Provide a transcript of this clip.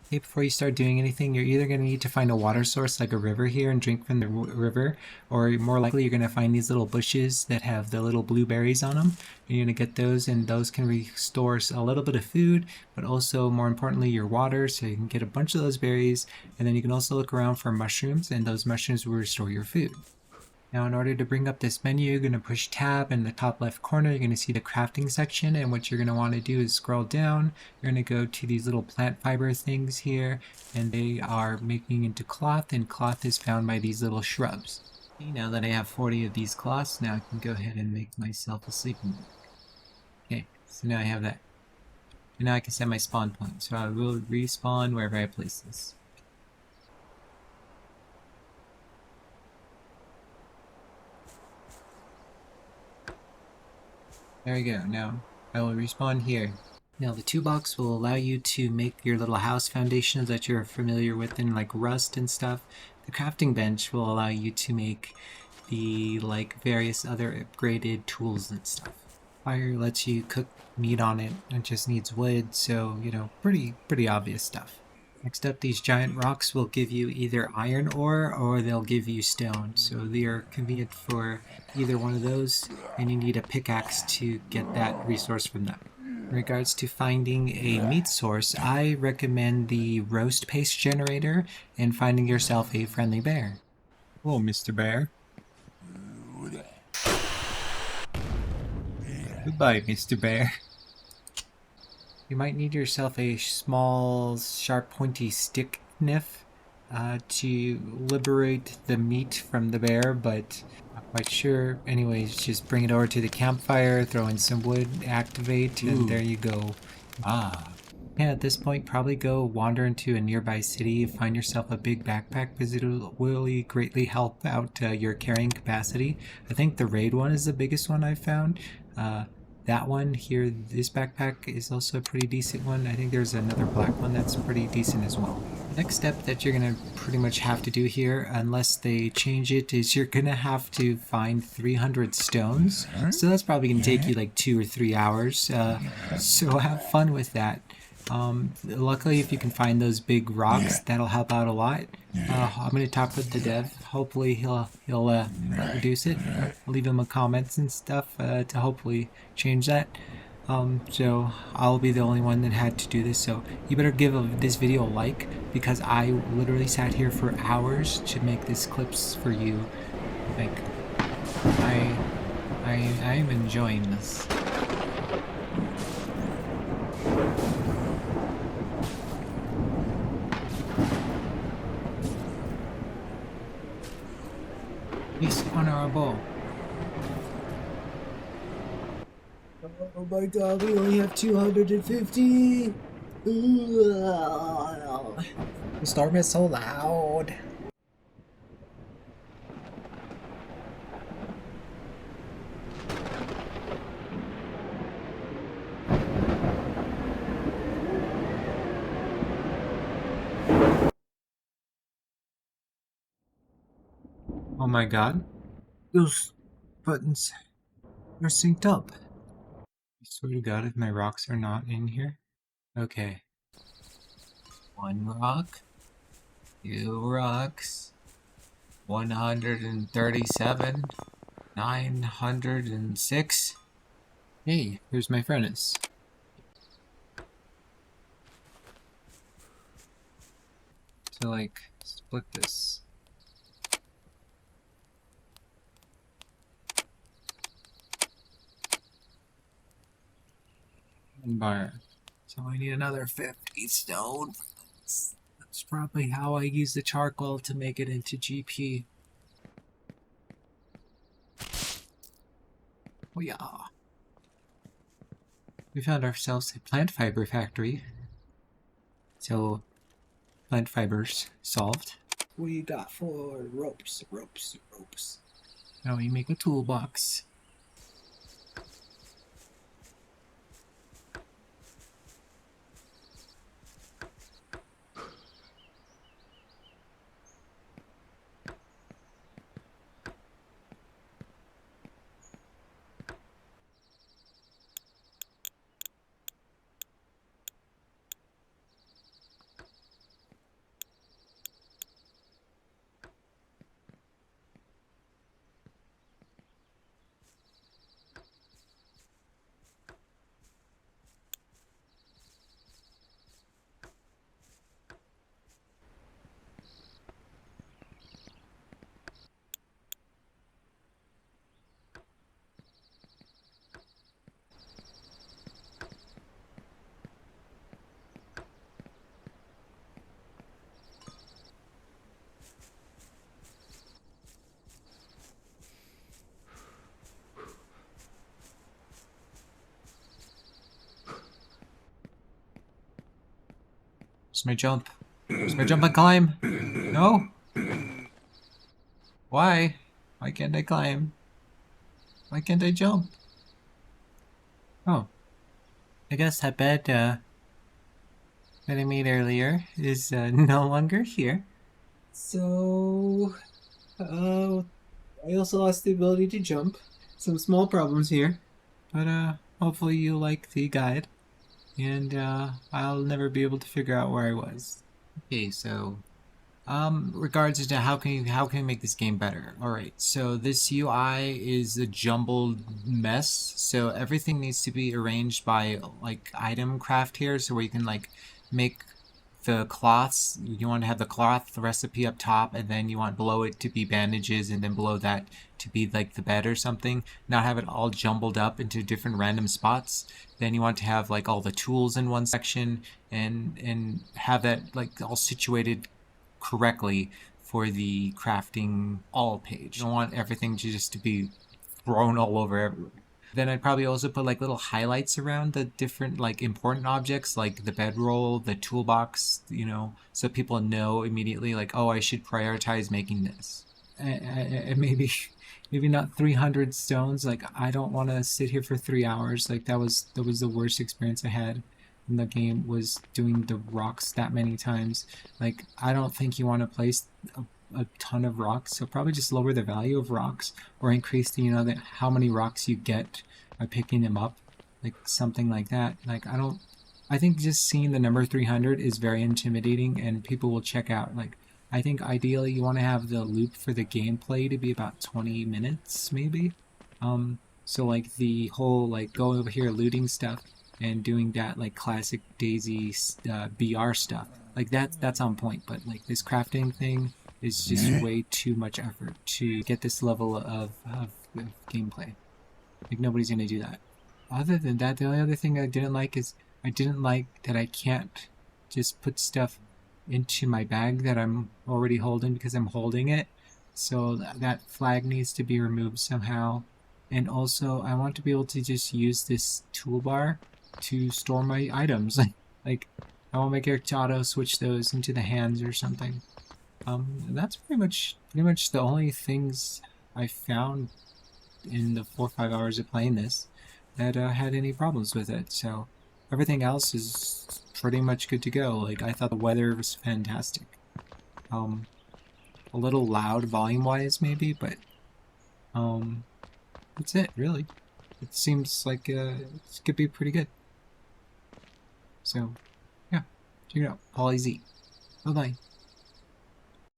Okay, before you start doing anything, you're either going to need to find a water source like a river here and drink from the river, or more likely you're going to find these little bushes that have the little blueberries on them. And you're going to get those, and those can restore a little bit of food, but also more importantly your water, so you can get a bunch of those berries. And then you can also look around for mushrooms, and those mushrooms will restore your food. Now, in order to bring up this menu, you're going to push tab. In the top left corner, you're going to see the crafting section, and what you're going to want to do is scroll down. You're going to go to these little plant fiber things here, and they are making into cloth, and cloth is found by these little shrubs. Okay, now that I have 40 of these cloths, now I can go ahead and make myself a sleeping bag. Okay, so now I have that. And now I can set my spawn point, so I will respawn wherever I place this. There we go. Now I will respawn here. Now the toolbox will allow you to make your little house foundations that you're familiar with in like Rust and stuff. The crafting bench will allow you to make the like various other upgraded tools and stuff. Fire lets you cook meat on it. It just needs wood, so you know, pretty obvious stuff. Next up, these giant rocks will give you either iron ore or they'll give you stone. So they are convenient for either one of those, and you need a pickaxe to get that resource from them. In regards to finding a meat source, I recommend the roast paste generator and finding yourself a friendly bear. Hello, Mr. Bear. Goodbye, Mr. Bear. You might need yourself a small, sharp, pointy stick knife to liberate the meat from the bear, but not quite sure. Anyways, just bring it over to the campfire, throw in some wood, activate, and there you go. And at this point, probably go wander into a nearby city, find yourself a big backpack because it will really greatly help out your carrying capacity. I think the raid one is the biggest one I've found. That one here, this backpack is also a pretty decent one. I think there's another black one that's pretty decent as well. Next step that you're gonna pretty much have to do here, unless they change it, is you're gonna have to find 300 stones. So that's probably gonna take you like 2 or 3 hours. So have fun with that. Luckily, if you can find those big rocks, that'll help out a lot. I'm gonna talk with the dev. Hopefully, he'll reduce it. I'll leave him a comments and stuff to hopefully change that. So I'll be the only one that had to do this. So you better give this video a like because I literally sat here for hours to make these clips for you. Like, I'm enjoying this. He's honorable. Oh my god, we only have 250! The storm is so loud. Oh my god. Those buttons are synced up. I swear to god if my rocks are not in here. Okay. 1 rock. 2 rocks. 137. 906. Hey, here's my furnace. So like, split this. Bar. So I need another 50 stone. That's probably how I use the charcoal to make it into GP. Oh yeah. We found ourselves a plant fiber factory. So, plant fibers solved. We got 4 ropes. Now we make a toolbox. Where's my jump? Where's my jump and climb? No? Why? Why can't I climb? Why can't I jump? Oh. I guess that bed, that I made earlier is, no longer here. So, I also lost the ability to jump. Some small problems here. But, hopefully you like the guide. And, I'll never be able to figure out where I was. Okay, so regards to how can you make this game better? All right, so this UI is a jumbled mess. So everything needs to be arranged by like item craft here, so where you can like make the cloths. You want to have the cloth recipe up top, and then you want below it to be bandages, and then below that to be like the bed or something. Not have it all jumbled up into different random spots. Then you want to have like all the tools in one section, and have that like all situated correctly for the crafting all page. You don't want everything just to be thrown all over everywhere. Then I'd probably also put like little highlights around the different like important objects, like the bedroll, the toolbox, you know, so people know immediately like, oh, I should prioritize making this. And maybe maybe not 300 stones. Like I don't want to sit here for 3 hours. Like that was the worst experience I had in the game, was doing the rocks that many times. Like I don't think you want to place a ton of rocks, so probably just lower the value of rocks, or increase the, you know, that how many rocks you get by picking them up, like something like that. Like I think just seeing the number 300 is very intimidating, and people will check out. Like I think ideally you want to have the loop for the gameplay to be about 20 minutes maybe. So like the whole like going over here looting stuff and doing that like classic Daisy BR stuff, like that's on point. But like this crafting thing is just way too much effort to get this level of gameplay. Like nobody's gonna do that. Other than that, the only other thing I didn't like is I didn't like that I can't just put stuff into my bag that I'm already holding because I'm holding it. So that flag needs to be removed somehow. And also I want to be able to just use this toolbar to store my items. Like I want my character to auto switch those into the hands or something. That's pretty much the only things I found in the 4 or 5 hours of playing this that had any problems with it. So everything else is pretty much good to go. Like I thought the weather was fantastic. A little loud volume-wise maybe, but that's it really. It seems like it could be pretty good. So yeah, check it out. PolyZ. Bye bye.